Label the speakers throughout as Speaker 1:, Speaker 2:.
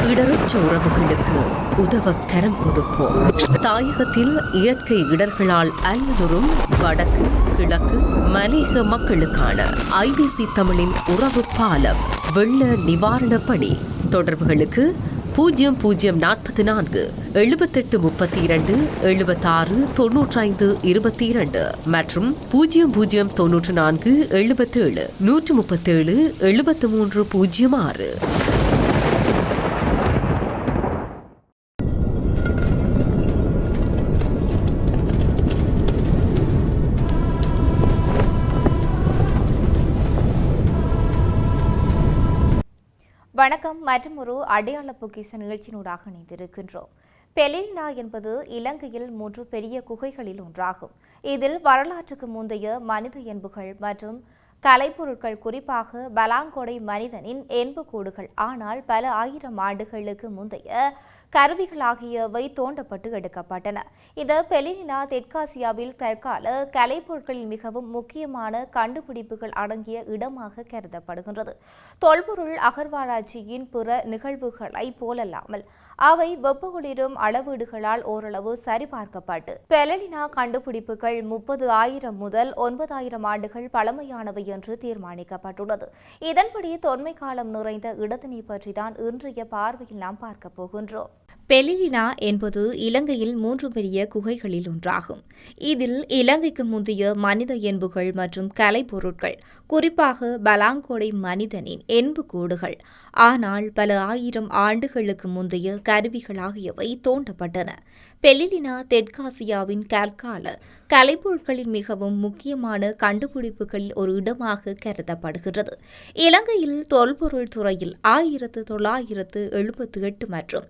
Speaker 1: இடரற்ற உறவுகளுக்கு உதவ கரம் கொடுப்போம். தாயகத்தில் இயற்கை இடர்களால் அல்லலுறும் வடக்கு கிழக்கு மலையக மக்களுக்கான IBC தமிழின் உறவு பாலம் வெள்ள நிவாரண பணி. தொடர்புகளுக்கு 0044 7832 76 95 22 மற்றும் 0094 77 137 7306.
Speaker 2: வணக்கம். மற்றும் ஒரு அடையாள பொக்கிஷ நிகழ்ச்சியினூடாக இணைந்திருக்கின்றோம். பெலிலினா என்பது இலங்கையில் 3 பெரிய குகைகளில் ஒன்றாகும். இதில் வரலாற்றுக்கு முந்தைய மனித எலும்புகள் மற்றும் கலைப்பொருட்கள், குறிப்பாக பலாங்கொடை மனிதனின் எலும்புக்கூடுகள், ஆனால் பல ஆயிரம் ஆண்டுகளுக்கு முந்தைய கருவிகள் ஆகியவை தோண்டப்பட்டு எடுக்கப்பட்டன. இந்த பெலிலினா தெற்காசியாவில் தற்கால கலைப்பொருட்களில் மிகவும் முக்கியமான கண்டுபிடிப்புகள் அடங்கிய இடமாக கருதப்படுகின்றது. தொல்பொருள் அகழ்வாராய்ச்சியின் பிற நிகழ்வுகளை போலல்லாமல் அவை வெப்பகுளிரும் அளவீடுகளால் ஓரளவு சரிபார்க்கப்பட்டு பெலிலினா கண்டுபிடிப்புகள் 30,000 முதல் 9,000 ஆண்டுகள் பழமையானவை என்று தீர்மானிக்கப்பட்டுள்ளது. இதன்படி தொன்மை காலம் நிறைந்த இடத்தினை பற்றிதான் இன்றைய பார்வையில் நாம் பார்க்க போகின்றோம். பெலிலினா என்பது இலங்கையில் 3 பெரிய குகைகளில் ஒன்றாகும். இதில் இலங்கைக்கு முந்தைய மனித எலும்புகள் மற்றும் கலைப்பொருட்கள், குறிப்பாக பலாங்கொடை மனிதனின் எலும்புக்கூடுகள், ஆனால் பல ஆயிரம் ஆண்டுகளுக்கு முந்தைய கருவிகள் ஆகியவை தோண்டப்பட்டன. பெலிலினா தெற்காசியாவின் கற்கால கலைப்பொருட்களின் மிகவும் முக்கியமான கண்டுபிடிப்புகளில் ஒரு இடமாக கருதப்படுகிறது. இலங்கையில் தொல்பொருள் துறையில் 1978 மற்றும்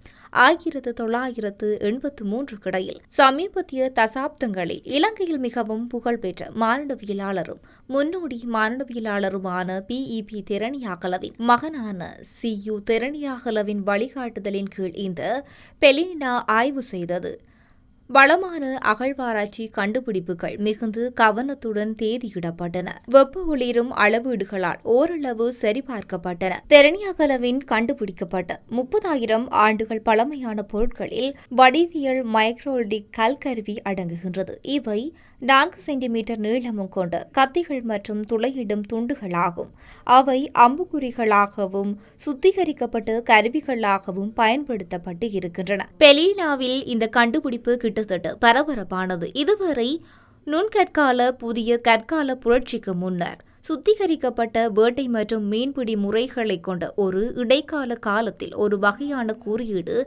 Speaker 2: 1983 கிடையில் சமீபத்திய தசாப்தங்களில் இலங்கையில் மிகவும் புகழ்பெற்ற மானுடவியலாளரும் முன்னோடி மானுடவியலாளருமான PEP திறனியாகலவின் மகனான CU திறனியாகலவின் வழிகாட்டுதலின் கீழ் இந்த பெலிலினா ஆய்வு செய்தது. வளமான அகழ்வாராய்ச்சி கண்டுபிடிப்புகள் மிகுந்து கவனத்துடன் தேதியிடப்பட்டன. வெப்ப ஒளிரும் அளவீடுகளால் ஓரளவு சரிபார்க்கப்பட்டன. தெரணியாகலவின் கண்டுபிடிக்கப்பட்ட 30,000 ஆண்டுகள் பழமையான பொருட்களில் வடிவியல் மைக்ரோலிடிக் கல்கருவி அடங்குகின்றது. இவை 4 சென்டிமீட்டர் நீளமும் கொண்ட கத்திகள் மற்றும் துளையிடும் துண்டுகளாகும். அவை அம்புக்குறிகளாகவும் சுத்திகரிக்கப்பட்ட கருவிகளாகவும் பயன்படுத்தப்பட்டு இருக்கின்றன. பெலிலினாவில் இந்த கண்டுபிடிப்பு கிட்டத்தட்ட பரபரப்பானது. இதுவரை நுண்கற்கால புதிய கற்கால புரட்சிக்கு முன்னர் சுத்திகரிக்கப்பட்ட வேட்டை மற்றும் மீன்பிடி முறைகளை கொண்ட ஒரு இடைக்கால காலத்தில் ஒரு வகையான குறியீடு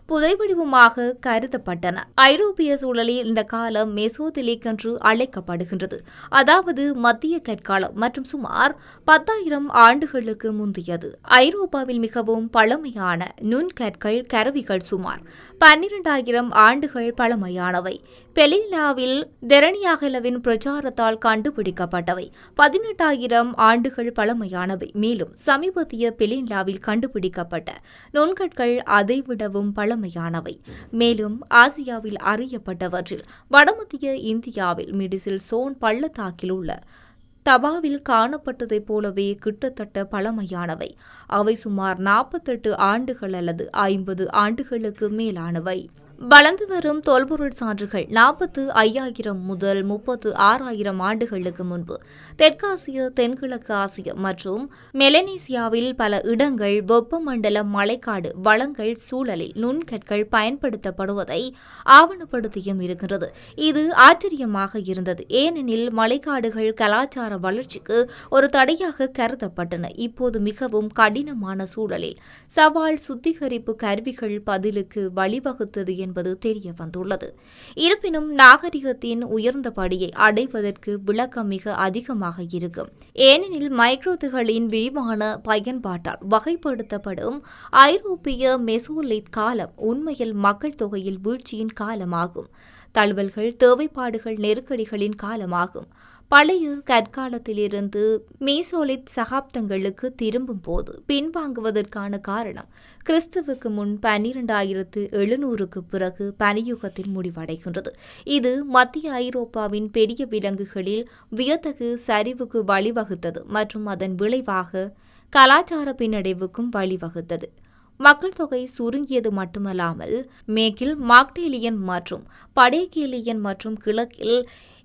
Speaker 2: புதைவடிவமாக கருதப்பட்டன. ஐரோப்பிய சூழலில் இந்த காலம் மெசோதிலிக் என்று அழைக்கப்படுகின்றது, அதாவது மத்திய கற்காலம் மற்றும் சுமார் 10,000 ஆண்டுகளுக்கு முந்தையது. ஐரோப்பாவில் மிகவும் பழமையான நுண்கற்கள் கருவிகள் சுமார் 12,000 ஆண்டுகள் பழமையானவை. பெலிலினாவில் தெரணியாகலவின் பிரச்சாரத்தால் கண்டுபிடிக்கப்பட்டவை 18,000 ஆண்டுகள் பழமையானவை. மேலும் சமீபத்திய பெலிலினாவில் கண்டுபிடிக்கப்பட்ட நுண்கற்கள் அதைவிடவும் பழமையானவை. மேலும் ஆசியாவில் அறியப்பட்டவற்றில் வடமத்திய இந்தியாவில் மிடிசில் சோன் பள்ளத்தாக்கில் உள்ள தபாவில் காணப்பட்டதைப் போலவே கிட்டத்தட்ட பழமையானவை. அவை சுமார் 48 ஆண்டுகள் அல்லது 50 ஆண்டுகளுக்கு மேலானவை. வளர்ந்து வரும் தொல்பொருள் சான்றுகள் 45,000 முதல் 36,000 ஆண்டுகளுக்கு முன்பு தெற்காசிய, தென்கிழக்கு ஆசிய மற்றும் மெலனீசியாவில் பல இடங்கள் வெப்பமண்டல மழைக்காடு வளங்கள் சூழலில் நுண்கற்கள் பயன்படுத்தப்படுவதை ஆவணப்படுத்தியும் இருக்கின்றது. இது ஆச்சரியமாக இருந்தது, ஏனெனில் மழைக்காடுகள் கலாச்சார வளர்ச்சிக்கு ஒரு தடையாக கருதப்பட்டன. இப்போது மிகவும் கடினமான சூழலில் சவால் சுத்திகரிப்பு கருவிகள் பதிலுக்கு வழிவகுத்தது என்பது தெரிய வந்துள்ளது. இருப்பினும் நாகரிகத்தின் உயர்ந்த படியை அடைவதற்கு விளக்கம் மிக அதிகமாக இருக்கும், ஏனெனில் மைக்ரோத்துகளின் விரிவான பயன்பாட்டால் வகைப்படுத்தப்படும் ஐரோப்பிய மெசோலித் காலம் உண்மையில் மக்கள் தொகையில் வீழ்ச்சியின் காலமாகும். தழுவல்கள், தேவைப்பாடுகள், நெருக்கடிகளின் காலமாகும். பழைய கற்காலத்திலிருந்து மீசோலித் சகாப்தங்களுக்கு திரும்பும் போது பின்வாங்குவதற்கான காரணம் கிறிஸ்துவுக்கு முன் 12,700க்கு பிறகு பனியுகத்தில் முடிவடைகின்றது. இது மத்திய ஐரோப்பாவின் பெரிய விலங்குகளில் வியத்தகு சரிவுக்கு வழிவகுத்தது மற்றும் அதன் விளைவாக கலாச்சார பின்னடைவுக்கும் வழிவகுத்தது. மக்கள் தொகை சுருங்கியது மட்டுமல்லாமல் மேற்கில் மாக்டேலியன் மற்றும் படேகேலியன் மற்றும் கிழக்கில்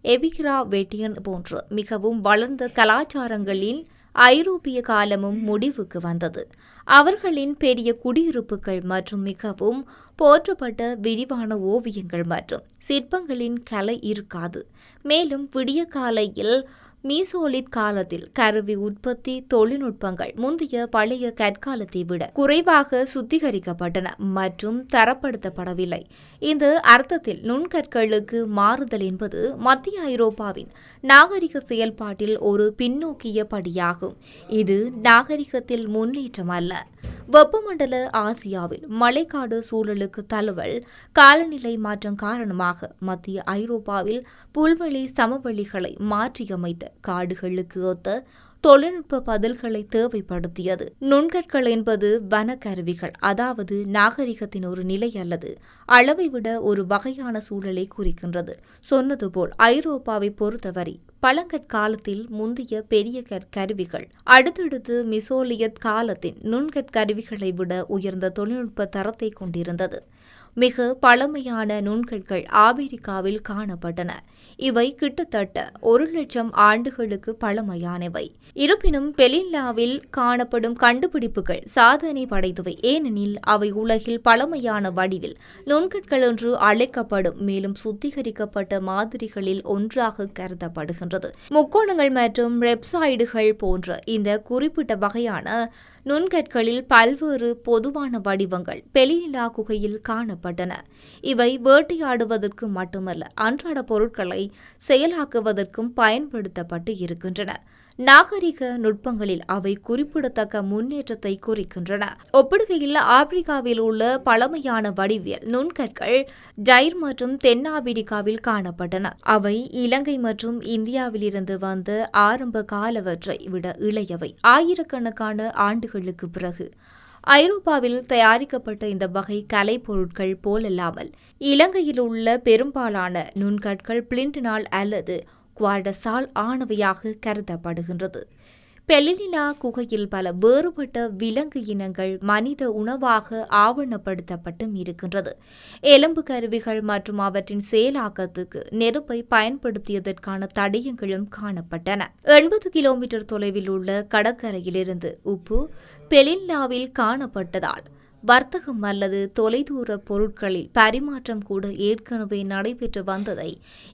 Speaker 2: எபிகிரா வெட்டியன் போன்ற மிகவும் வளர்ந்த கலாச்சாரங்களின் ஐரோப்பிய காலமும் முடிவுக்கு வந்தது. அவர்களின் பெரிய குடியிருப்புகள் மற்றும் மிகவும் போற்றப்பட்ட விரிவான ஓவியங்கள் மற்றும் சிற்பங்களின் கலை இருக்காது. மேலும் விடிய காலையில் மீசோலித் காலத்தில் கருவி உற்பத்தி தொழில்நுட்பங்கள் முந்தைய பழைய கற்காலத்தை விட குறைவாக சுத்திகரிக்கப்பட்டன மற்றும் தரப்படுத்தப்படவில்லை. இந்த அர்த்தத்தில் நுண்கற்களுக்கு மாறுதல் என்பது மத்திய ஐரோப்பாவின் நாகரிக செயல்பாட்டில் ஒரு பின்னோக்கிய படியாகும். இது நாகரிகத்தில் முன்னேற்றம் அல்ல. வெப்பமண்டல ஆசியாவில் மழைக்காடு சூழலுக்கு தழுவல் காலநிலை மாற்றம் காரணமாக மத்திய ஐரோப்பாவில் புல்வெளி சமவெளிகளை மாற்றியமைத்த காடுகளுக்கு ஒத்த தொழில்நுட்ப பதில்களை தேவைப்படுத்தியது. நுண்கற்கள் என்பது வனக்கருவிகள், அதாவது நாகரிகத்தின் ஒரு நிலை அல்லது அளவை விட ஒரு வகையான சூழலை குறிக்கின்றது. சொன்னது போல் ஐரோப்பாவை பொறுத்தவரை பழங்கற்காலத்தில் முந்தைய பெரிய கற்கருவிகள் அடுத்தடுத்து மிசோலியத் காலத்தின் நுண்கற்கருவிகளை விட உயர்ந்த தொழில்நுட்ப தரத்தை கொண்டிருந்தது. மிக பழமையான நுண்கற்கள் ஆபிரிக்காவில் காணப்பட்டன. இவை கிட்டத்தட்ட 1,00,000 ஆண்டுகளுக்கு பழமையானவை. இருப்பினும் பெலில்லாவில் காணப்படும் கண்டுபிடிப்புகள் சாதனை படைத்தவை, ஏனெனில் அவை உலகில் பழமையான வடிவில் நுண்கற்கள் என்று அழைக்கப்படும் மேலும் சுத்திகரிக்கப்பட்ட மாதிரிகளில் ஒன்றாக கருதப்படுகின்றது. முக்கோணங்கள் மற்றும் ரெப்சாய்டுகள் போன்ற இந்த குறிப்பிட்ட வகையான நுண்கற்களில் பல்வேறு பொதுவான வடிவங்கள் பெலில்லா குகையில் காணப்பட்டன. இவை வேட்டையாடுவதற்கு மட்டுமல்ல, அன்றாட பொருட்களை செயலாக்குவதற்கும் பயன்படுத்தப்பட்டு இருக்கின்றன. நாகரிக நுட்பங்களில் அவை குறிப்பிடத்தக்க முன்னேற்றத்தை குறிக்கின்றன. ஒப்பிடுகையில் ஆப்பிரிக்காவில் உள்ள பழமையான வடிவியல் நுண்கற்கள் ஜைர் மற்றும் தென்னாப்பிரிக்காவில் காணப்பட்டன. அவை இலங்கை மற்றும் இந்தியாவிலிருந்து வந்த ஆரம்ப காலவற்றை விட இளையவை. ஆயிரக்கணக்கான ஆண்டுகளுக்கு பிறகு ஐரோப்பாவில் தயாரிக்கப்பட்ட இந்த வகை கலைப்பொருட்கள் போலல்லாமல் இலங்கையில் உள்ள பெரும்பாலான நுண்கற்கள் பிளிண்டினால் அல்லது குவார்டஸால் ஆனவையாக கருதப்படுகின்றது. பெலில்லா குகையில் பல வேறுபட்ட விலங்கு இனங்கள் மனித உணவாக ஆவணப்படுத்தப்பட்டும் இருக்கின்றது. எலும்பு கருவிகள் மற்றும் அவற்றின் செயலாக்கத்துக்கு நெருப்பை பயன்படுத்தியதற்கான தடயங்களும் காணப்பட்டன. 80 கிலோமீட்டர் தொலைவில் உள்ள கடற்கரையிலிருந்து உப்பு பெலில்லாவில் காணப்பட்டதால் வர்த்தகம் அல்லது தொலைதூர பொருட்களில் பரிமாற்றம் கூட ஏற்கனவே நடைபெற்று வந்ததை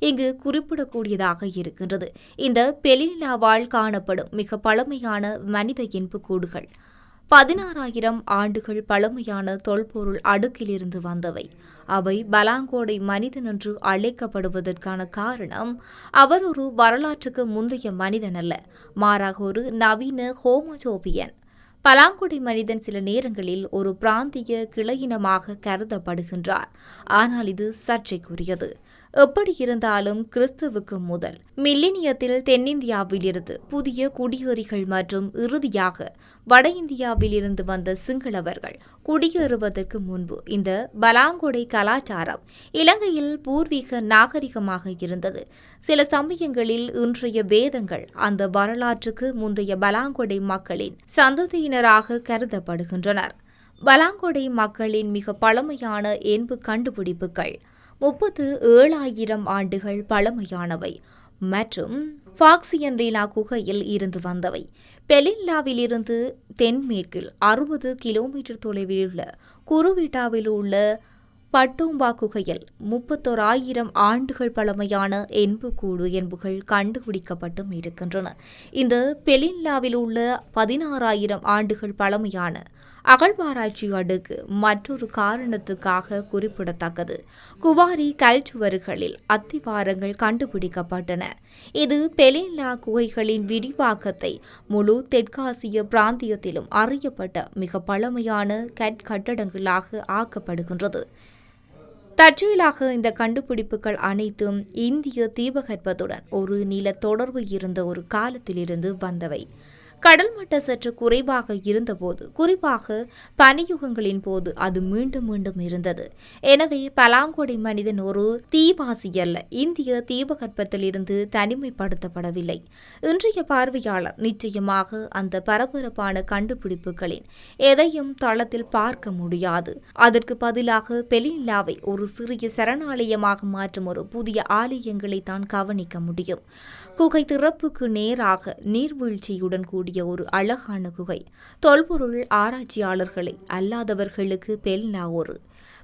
Speaker 2: இங்கு குறிப்பிடக்கூடியதாக இருக்கின்றது. இந்த பெலில்லாவால் காணப்படும் மிக பழமையான மனித எலும்புக்கூடுகள் 16,000 ஆண்டுகள் பழமையான தொல்பொருள் அடுக்கிலிருந்து வந்தவை. அவை பலாங்கோடை மனிதன் என்று அழைக்கப்படுவதற்கான காரணம் அவர் ஒரு வரலாற்றுக்கு முந்தைய மனிதன் அல்ல, மாறாக ஒரு நவீன ஹோமோசோபியன். பலாங்குடி மனிதன் சில நேரங்களில் ஒரு பிராந்திய கிளையினமாக கருதப்படுகின்றார், ஆனால் இது சர்ச்சைக்குரியது. எப்படி இருந்தாலும் கிறிஸ்துவுக்கு முதல் மில்லினியத்தில் தென்னிந்தியாவிலிருந்து புதிய குடியேறிகள் மற்றும் இறுதியாக வட இந்தியாவிலிருந்து வந்த சிங்களவர்கள் குடியேறுவதற்கு முன்பு இந்த பலாங்கொடை கலாச்சாரம் இலங்கையில் பூர்வீக நாகரிகமாக இருந்தது. சில சமயங்களில் இன்றைய வேதங்கள் அந்த வரலாற்றுக்கு முந்தைய பலாங்கொடை மக்களின் சந்ததியினராக கருதப்படுகின்றனர். பலாங்கொடை மக்களின் மிக பழமையான எலும்பு கண்டுபிடிப்புகள் 37,000 ஆண்டுகள் பழமையானவை மற்றும் ஃபாக்சியன்லீனா குகையில் இருந்து வந்தவை. பெலில்லாவிலிருந்து தென்மேற்கில் 60 கிலோமீட்டர் தொலைவில் உள்ள குருவிட்டாவில் உள்ள பட்டோம்பா குகையில் 31,000 ஆண்டுகள் பழமையான எலும்புக்கூடு எலும்புகள் கண்டுபிடிக்கப்பட்டும் இருக்கின்றன. இந்த பெலில்லாவில் உள்ள 16,000 ஆண்டுகள் பழமையான அகழ்வாராய்ச்சி அடுக்கு மற்றொரு காரணத்துக்காக குறிப்பிடத்தக்கது. குவாரி கல்சுவர்களில் அத்திவாரங்கள் கண்டுபிடிக்கப்பட்டன. இது பெலில்லா குகைகளின் விரிவாக்கத்தை முழு தெற்காசிய பிராந்தியத்திலும் அறியப்பட்ட மிக பழமையான கட்டடங்களாக ஆக்கப்படுகின்றது. தற்செயலாக இந்த கண்டுபிடிப்புகள் அனைத்தும் இந்திய தீபகற்பத்துடன் ஒரு நில தொடர்பு இருந்த ஒரு காலத்திலிருந்து வந்தவை. கடல் மட்டம் சற்று குறைவாக இருந்தபோது, குறிப்பாக பனியுகங்களின் போது அது மீண்டும் மீண்டும் இருந்தது. எனவே பலாங்கொடை மனிதன் ஒரு தீவாசி அல்ல, இந்திய தீபகற்பத்தில் இருந்து தனிமைப்படுத்தப்படவில்லை. இன்றைய பார்வையாளர் நிச்சயமாக அந்த பரபரப்பான கண்டுபிடிப்புகளின் எதையும் தளத்தில் பார்க்க முடியாது. அதற்கு பதிலாக பெலினிலாவை ஒரு சிறிய சரணாலயமாக மாற்றும் ஒரு புதிய ஆலயங்களை தான் கவனிக்க முடியும். குகை திறப்புக்கு நேராக நீர்வீழ்ச்சியுடன் கூடிய ஒரு அழகான குகை. தொல்பொருள் ஆராய்ச்சியாளர்களை அல்லாதவர்களுக்கு பெலினா ஒரு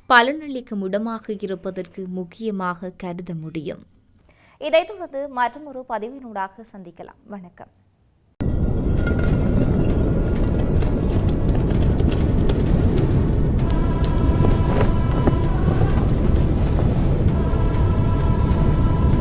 Speaker 2: பலனளிக்கும் இடமாக இருப்பதற்கு முக்கியமாக கருத முடியும். இதைத் தொடர்ந்து மற்றொரு பதிவினூடாக சந்திக்கலாம். வணக்கம்.